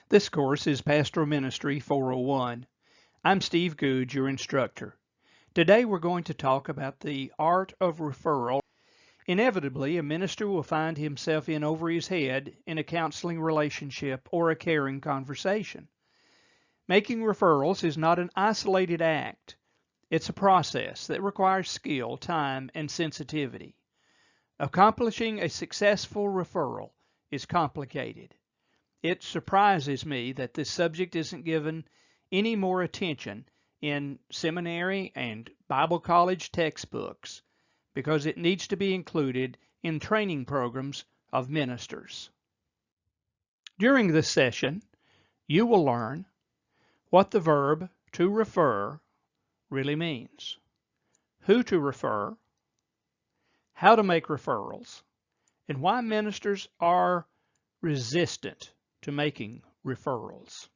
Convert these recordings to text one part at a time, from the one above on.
This course is Pastoral Ministry 401. I'm Steve Good, your instructor. Today we're going to talk about the art of referral. Inevitably, a minister will find himself in over his head in a counseling relationship or a caring conversation. Making referrals is not an isolated act. It's a process that requires skill, time, and sensitivity. Accomplishing a successful referral is complicated. It surprises me that this subject isn't given any more attention in seminary and Bible college textbooks because it needs to be included in training programs of ministers. During this session, you will learn what the verb to refer really means, who to refer, how to make referrals, and why ministers are resistant to making referrals.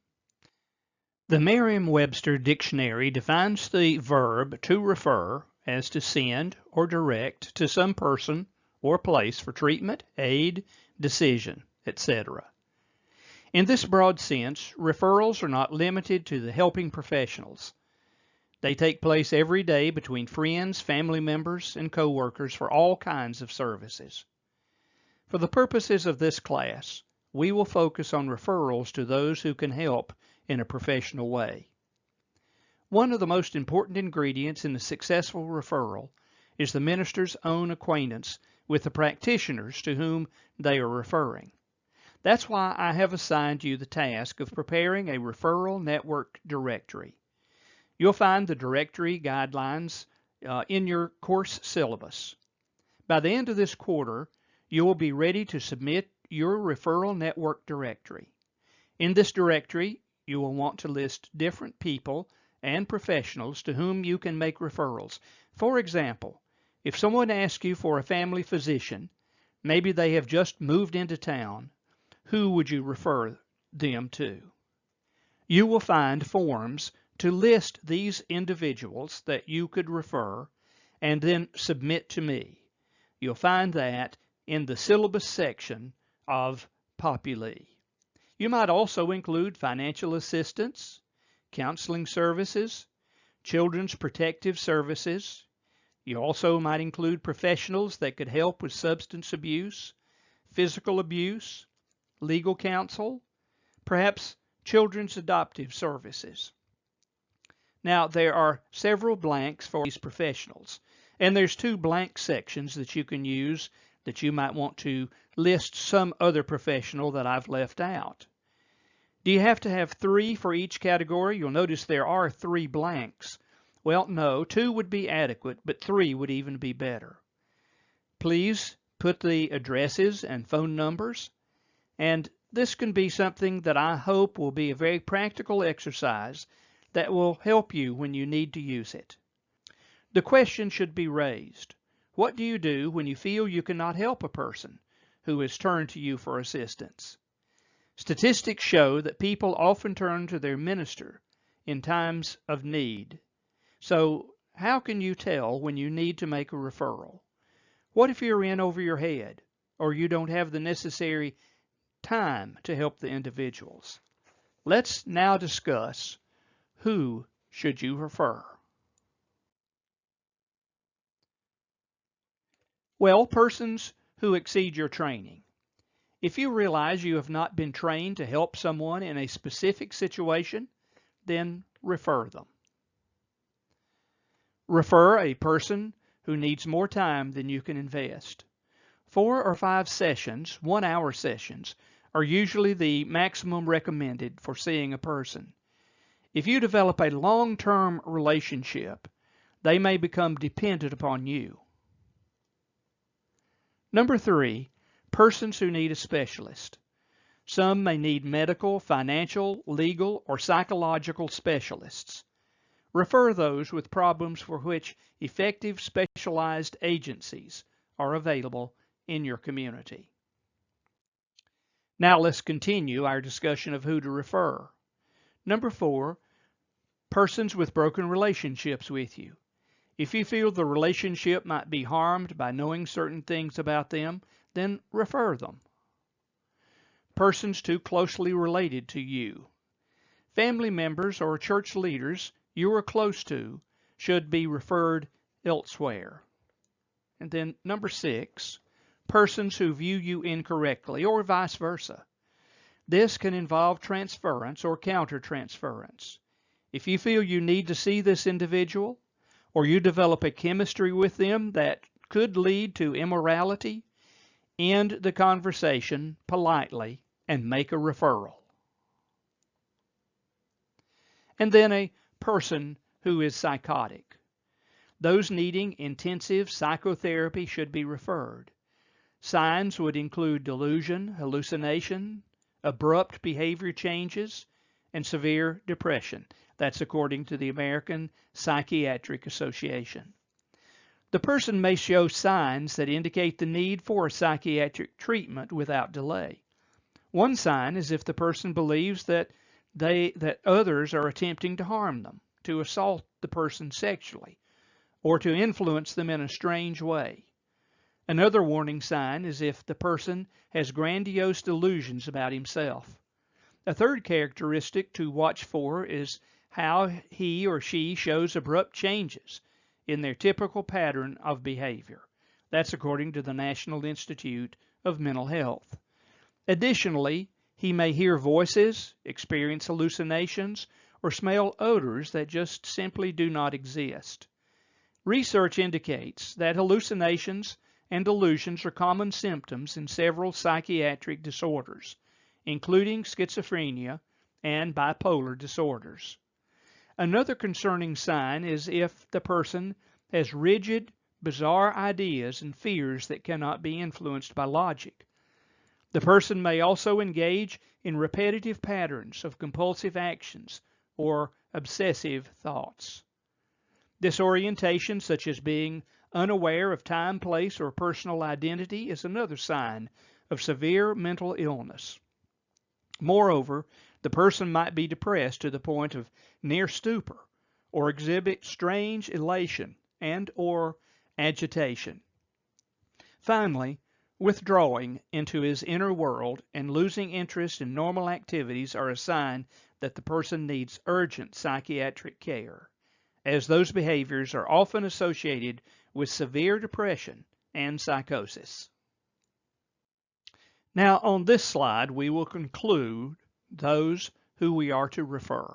The Merriam-Webster dictionary defines the verb to refer as to send or direct to some person or place for treatment, aid, decision, etc. In this broad sense, referrals are not limited to the helping professionals. They take place every day between friends, family members, and co-workers for all kinds of services. For the purposes of this class, we will focus on referrals to those who can help in a professional way. One of the most important ingredients in a successful referral is the minister's own acquaintance with the practitioners to whom they are referring. That's why I have assigned you the task of preparing a referral network directory. You'll find the directory guidelines in your course syllabus. By the end of this quarter, you will be ready to submit your referral network directory. In this directory, you will want to list different people and professionals to whom you can make referrals. For example, if someone asks you for a family physician, maybe they have just moved into town, who would you refer them to? You will find forms to list these individuals that you could refer and then submit to me. You'll find that in the syllabus section of Populi. You might also include financial assistance, counseling services, children's protective services. You also might include professionals that could help with substance abuse, physical abuse, legal counsel, perhaps children's adoptive services. Now, there are several blanks for these professionals, and there's two blank sections that you can use that you might want to list some other professional that I've left out. Do you have to have 3 for each category? You'll notice there are 3 blanks. Well, no, 2 would be adequate, but 3 would even be better. Please put the addresses and phone numbers, and this can be something that I hope will be a very practical exercise that will help you when you need to use it. The question should be raised. What do you do when you feel you cannot help a person who has turned to you for assistance? Statistics show that people often turn to their minister in times of need. So how can you tell when you need to make a referral? What if you're in over your head or you don't have the necessary time to help the individuals? Let's now discuss who should you refer. Well, persons who exceed your training. If you realize you have not been trained to help someone in a specific situation, then refer them. Refer a person who needs more time than you can invest. 4 or 5 sessions, 1-hour sessions, are usually the maximum recommended for seeing a person. If you develop a long-term relationship, they may become dependent upon you. Number 3, persons who need a specialist. Some may need medical, financial, legal, or psychological specialists. Refer those with problems for which effective specialized agencies are available in your community. Now let's continue our discussion of who to refer. Number 4, persons with broken relationships with you. If you feel the relationship might be harmed by knowing certain things about them, then refer them. persons too closely related to you. Family members or church leaders you are close to should be referred elsewhere. And then number 6, persons who view you incorrectly or vice versa. This can involve transference or countertransference. If you feel you need to see this individual or you develop a chemistry with them that could lead to immorality, end the conversation politely and make a referral. And then a person who is psychotic. Those needing intensive psychotherapy should be referred. Signs would include delusion, hallucination, abrupt behavior changes, and severe depression. That's according to the American Psychiatric Association. The person may show signs that indicate the need for psychiatric treatment without delay. One sign is if the person believes that others are attempting to harm them, to assault the person sexually, or to influence them in a strange way. Another warning sign is if the person has grandiose delusions about himself. A third characteristic to watch for is how he or she shows abrupt changes in their typical pattern of behavior. That's according to the National Institute of Mental Health. Additionally, he may hear voices, experience hallucinations, or smell odors that just simply do not exist. Research indicates that hallucinations and delusions are common symptoms in several psychiatric disorders, including schizophrenia and bipolar disorders. Another concerning sign is if the person has rigid, bizarre ideas and fears that cannot be influenced by logic. The person may also engage in repetitive patterns of compulsive actions or obsessive thoughts. Disorientation, such as being unaware of time, place, or personal identity, is another sign of severe mental illness. Moreover, the person might be depressed to the point of near stupor or exhibit strange elation and or agitation. Finally, withdrawing into his inner world and losing interest in normal activities are a sign that the person needs urgent psychiatric care, as those behaviors are often associated with severe depression and psychosis. Now, on this slide, we will conclude those who we are to refer.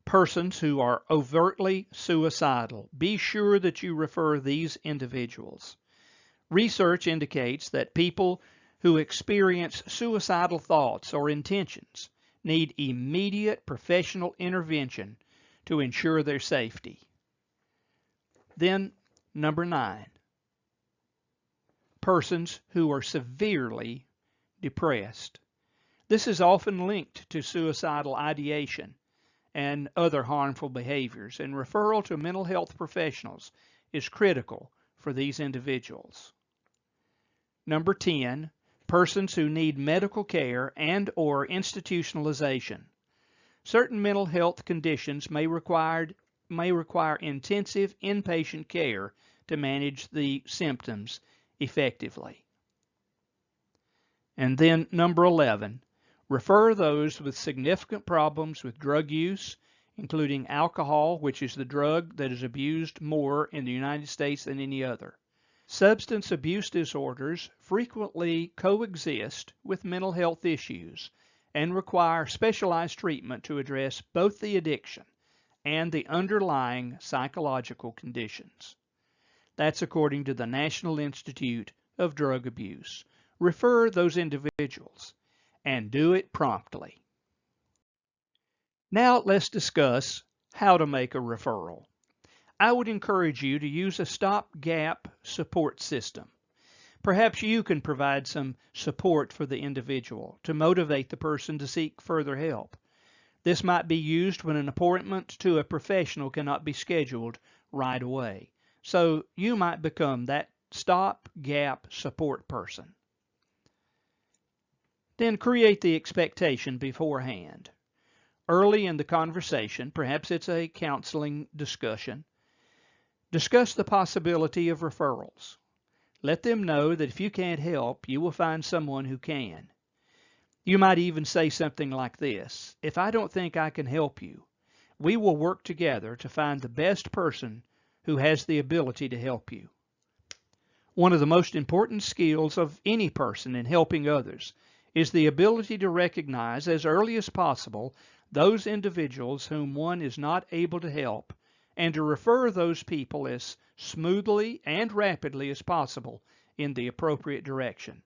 Persons who are overtly suicidal. Be sure that you refer these individuals. Research indicates that people who experience suicidal thoughts or intentions need immediate professional intervention to ensure their safety. Then, number 9, persons who are severely depressed. This is often linked to suicidal ideation and other harmful behaviors, and referral to mental health professionals is critical for these individuals. Number 10, persons who need medical care and or institutionalization. Certain mental health conditions may require intensive inpatient care to manage the symptoms effectively. And then number 11, refer those with significant problems with drug use, including alcohol, which is the drug that is abused more in the United States than any other. Substance abuse disorders frequently coexist with mental health issues and require specialized treatment to address both the addiction and the underlying psychological conditions. That's according to the National Institute of Drug Abuse. Refer those individuals and do it promptly. Now let's discuss how to make a referral. I would encourage you to use a stopgap support system. Perhaps you can provide some support for the individual to motivate the person to seek further help. This might be used when an appointment to a professional cannot be scheduled right away. So you might become that stopgap support person. Then create the expectation beforehand. Early in the conversation, perhaps it's a counseling discussion, discuss the possibility of referrals. Let them know that if you can't help, you will find someone who can. You might even say something like this: "If I don't think I can help you, we will work together to find the best person who has the ability to help you." One of the most important skills of any person in helping others is the ability to recognize as early as possible those individuals whom one is not able to help, and to refer those people as smoothly and rapidly as possible in the appropriate direction.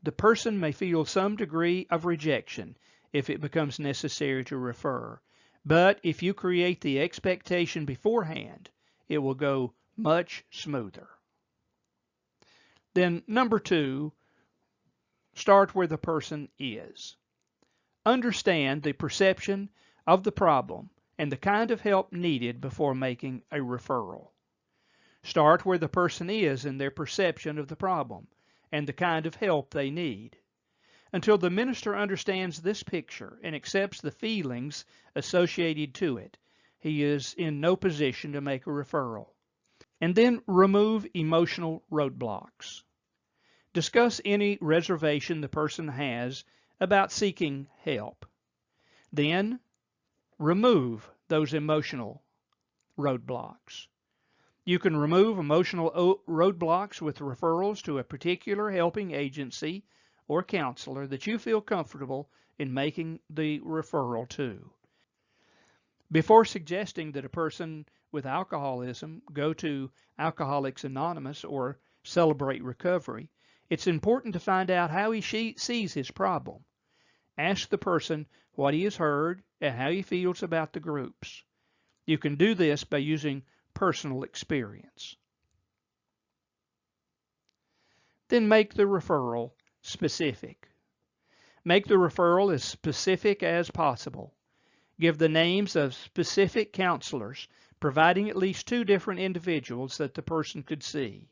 The person may feel some degree of rejection if it becomes necessary to refer, but if you create the expectation beforehand, it will go much smoother. Then number 2, start where the person is. Understand the perception of the problem and the kind of help needed before making a referral. Start where the person is in their perception of the problem and the kind of help they need. Until the minister understands this picture and accepts the feelings associated to it, he is in no position to make a referral. And then remove emotional roadblocks. Discuss any reservation the person has about seeking help. Then remove those emotional roadblocks. You can remove emotional roadblocks with referrals to a particular helping agency or counselor that you feel comfortable in making the referral to. Before suggesting that a person with alcoholism go to Alcoholics Anonymous or Celebrate Recovery, it's important to find out how he sees his problem. Ask the person what he has heard and how he feels about the groups. You can do this by using personal experience. Then make the referral specific. Make the referral as specific as possible. Give the names of specific counselors, providing at least 2 different individuals that the person could see.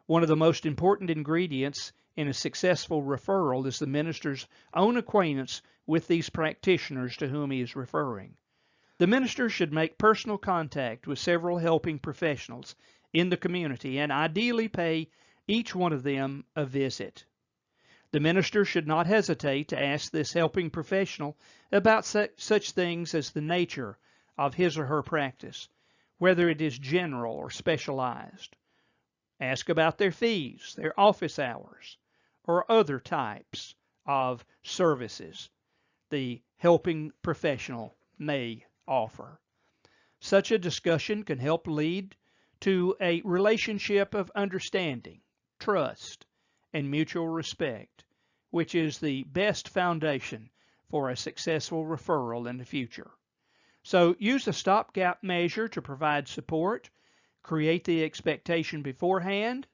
One of the most important ingredients in a successful referral is the minister's own acquaintance with these practitioners to whom he is referring. The minister should make personal contact with several helping professionals in the community and ideally pay each one of them a visit. The minister should not hesitate to ask this helping professional about such things as the nature of his or her practice, whether it is general or specialized. Ask about their fees, their office hours, or other types of services the helping professional may offer. Such a discussion can help lead to a relationship of understanding, trust, and mutual respect, which is the best foundation for a successful referral in the future. So use a stopgap measure to provide support, create the expectation beforehand,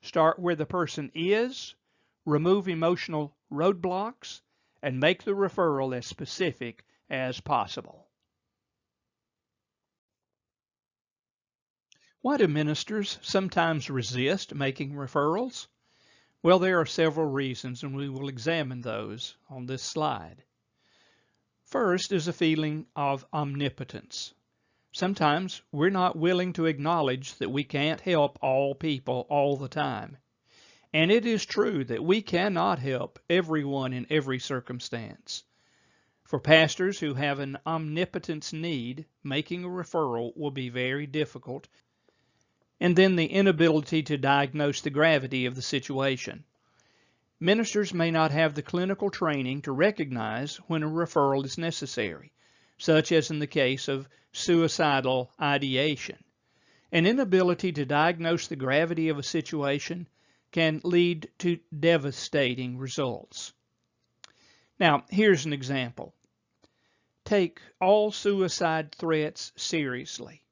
start where the person is, remove emotional roadblocks, and make the referral as specific as possible. Why do ministers sometimes resist making referrals? Well, there are several reasons, and we will examine those on this slide. First is a feeling of omnipotence. Sometimes we're not willing to acknowledge that we can't help all people all the time. And it is true that we cannot help everyone in every circumstance. For pastors who have an omnipotence need, making a referral will be very difficult. And then the inability to diagnose the gravity of the situation. Ministers may not have the clinical training to recognize when a referral is necessary, such as in the case of suicidal ideation. An inability to diagnose the gravity of a situation can lead to devastating results. Now, here's an example. Take all suicide threats seriously.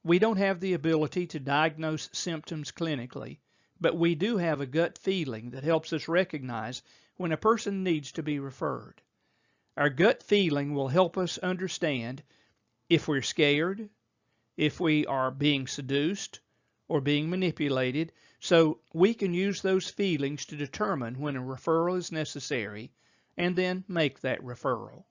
We don't have the ability to diagnose symptoms clinically, but we do have a gut feeling that helps us recognize when a person needs to be referred. Our gut feeling will help us understand if we're scared, if we are being seduced or being manipulated, so we can use those feelings to determine when a referral is necessary and then make that referral.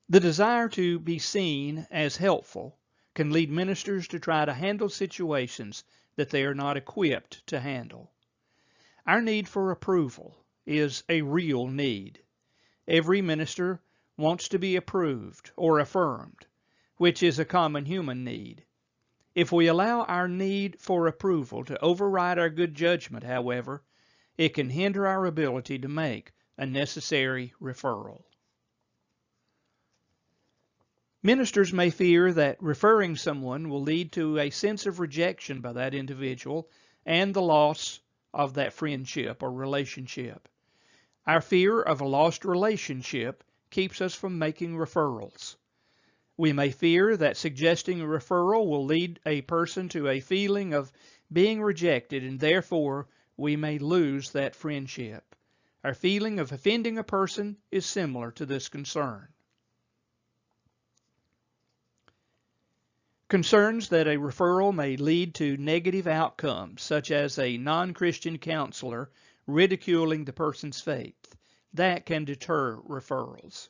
The desire to be seen as helpful can lead ministers to try to handle situations that they are not equipped to handle. Our need for approval is a real need. Every minister wants to be approved or affirmed, which is a common human need. If we allow our need for approval to override our good judgment, however, it can hinder our ability to make a necessary referral. Ministers may fear that referring someone will lead to a sense of rejection by that individual and the loss of that friendship or relationship. Our fear of a lost relationship keeps us from making referrals. We may fear that suggesting a referral will lead a person to a feeling of being rejected, and therefore we may lose that friendship. Our feeling of offending a person is similar to this concern. Concerns that a referral may lead to negative outcomes, such as a non-Christian counselor ridiculing the person's faith, that can deter referrals.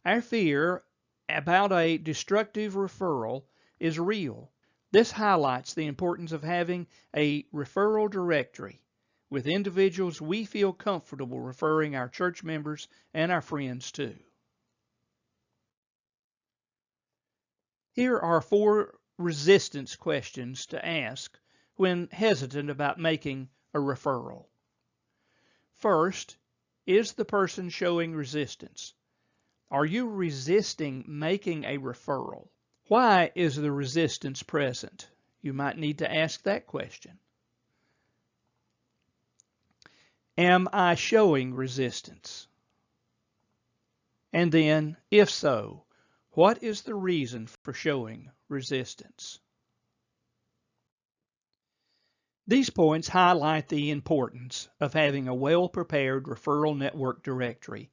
Our fear about a destructive referral is real. This highlights the importance of having a referral directory with individuals we feel comfortable referring our church members and our friends to. Here are 4 resistance questions to ask when hesitant about making a referral. First, is the person showing resistance? Are you resisting making a referral? Why is the resistance present? You might need to ask that question. Am I showing resistance? And then, if so, what is the reason for showing resistance? These points highlight the importance of having a well-prepared referral network directory,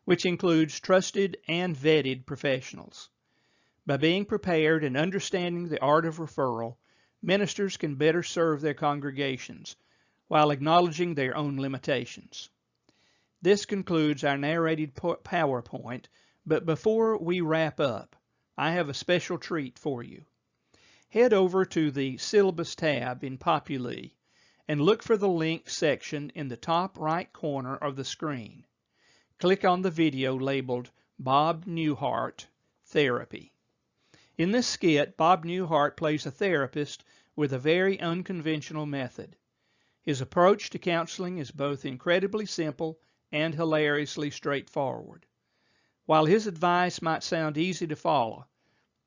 which includes trusted and vetted professionals. By being prepared and understanding the art of referral, ministers can better serve their congregations while acknowledging their own limitations. This concludes our narrated PowerPoint, but before we wrap up, I have a special treat for you. Head over to the Syllabus tab in Populi and look for the link section in the top right corner of the screen. Click on the video labeled Bob Newhart Therapy. In this skit, Bob Newhart plays a therapist with a very unconventional method. His approach to counseling is both incredibly simple and hilariously straightforward. While his advice might sound easy to follow,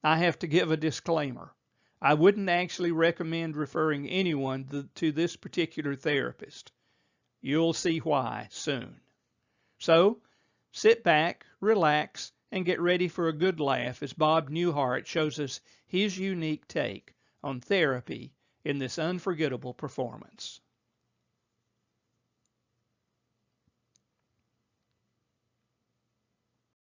I have to give a disclaimer. I wouldn't actually recommend referring anyone to this particular therapist. You'll see why soon. So, sit back, relax, and get ready for a good laugh as Bob Newhart shows us his unique take on therapy in this unforgettable performance.